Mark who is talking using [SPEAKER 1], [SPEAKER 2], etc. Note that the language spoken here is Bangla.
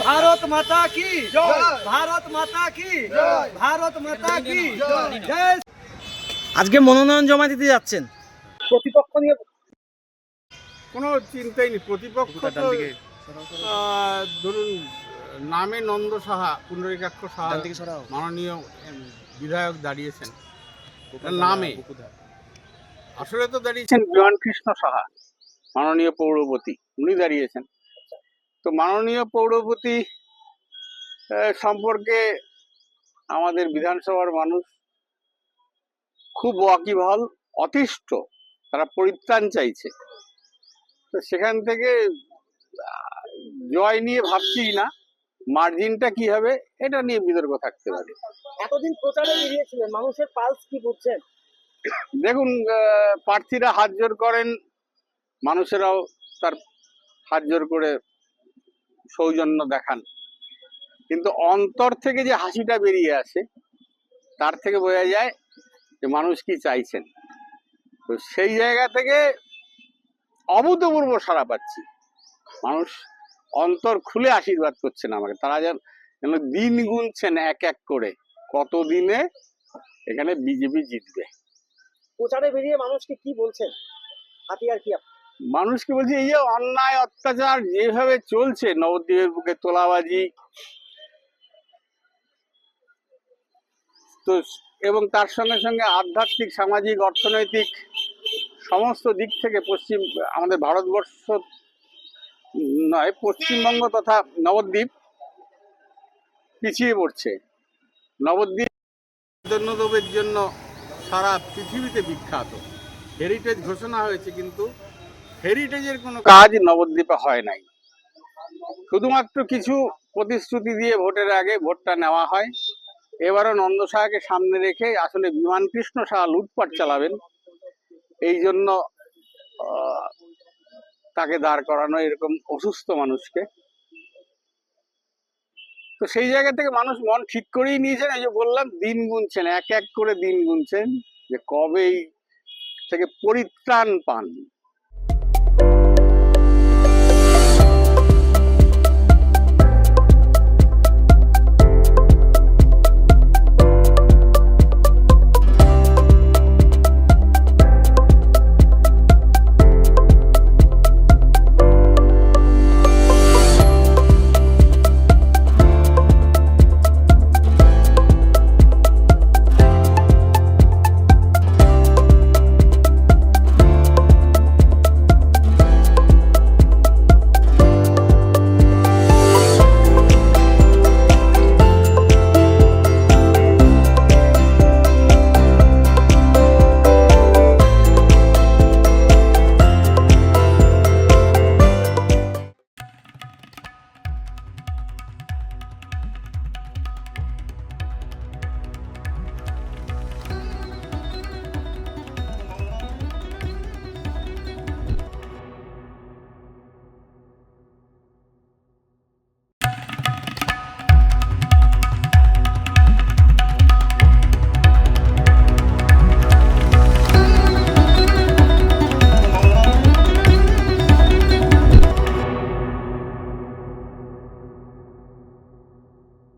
[SPEAKER 1] भारत माता की भारत माता की भारत माता की जय। আজকে মনোনয়ন জমা দিতে যাচ্ছেন, প্রতিপক্ষ নিয়ে
[SPEAKER 2] কোনো চিন্তাই নেই। প্রতিপক্ষ তো ধরুন নামে নন্দ সাহা, পুণ্ডরীকাক্ষ সাহা মাননীয় বিধায়ক দাঁড়িয়েছেন নামে, আসলে তো দাঁড়িয়েছেন বিমান কৃষ্ণ সাহা মাননীয় পৌরপতি, উনি দাঁড়িয়েছেন। তো মাননীয় পৌরপতি সম্পর্কে আমাদের বিধানসভার মানুষ খুব ওয়াকিবহাল, অতিষ্ঠ, তারা পরিত্রাণ চাইছে। তো সেখান থেকে জয় নিয়ে ভাবছি না, মার্জিনটা কি হবে এটা নিয়ে বিতর্ক থাকতে পারে।
[SPEAKER 1] এতদিন প্রচারে বেরিয়েছিলেন, মানুষের পালস কি বুঝছেন?
[SPEAKER 2] দেখুন, প্রার্থীরা হাত জোর করেন, মানুষেরাও তার হাত জোর করে সৌজন্য দেখান, কিন্তু অন্তর থেকে যে হাসিটা বেরিয়ে আসে তার থেকে বোঝা যায় যে মানুষ কি চাইছেন। তো সেই জায়গা থেকে অভূতপূর্ব সাড়া পাচ্ছি, মানুষ অন্তর খুলে আশীর্বাদ করছেন আমাকে। তারা যেন দিন গুনছেন এক এক করে কত দিনে এখানে বিজেপি জিতবে।
[SPEAKER 1] প্রচারে বেরিয়ে মানুষকে কি বলছেন? হাতিয়ার কি?
[SPEAKER 2] মানুষকে বলছি, এই যে অন্যায় অত্যাচার যেভাবে চলছে, নবদ্বীপের বুকে তোলাবাজি, তো এবং তার সঙ্গে সঙ্গে আধ্যাত্মিক, সামাজিক, অর্থনৈতিক সমস্ত দিক থেকে আমাদের ভারতবর্ষ নয়, পশ্চিমবঙ্গ তথা নবদ্বীপ পিছিয়ে পড়ছে। নবদ্বীপ জৈনদেবের জন্য সারা পৃথিবীতে বিখ্যাত, হেরিটেজ ঘোষণা হয়েছে, কিন্তু হেরিটেজের কোনো কাজ নবদ্বীপে হয় নাই। শুধুমাত্র কিছু প্রতিশ্রুতি দিয়ে ভোটের আগে ভোটটা নেওয়া হয়। এবারও নন্দ সাহাকে সামনে রেখে আসলে বিমান কৃষ্ণ সাহা লুটপাট চালাবেন, এই জন্য তাকে দাঁড় করানো, এরকম অসুস্থ মানুষকে। তো সেই জায়গা থেকে মানুষ মন ঠিক করেই নিয়েছেন। এই যে বললাম, দিন গুনছেন, এক এক করে দিন গুনছেন যে কবে থেকে পরিত্রাণ পান।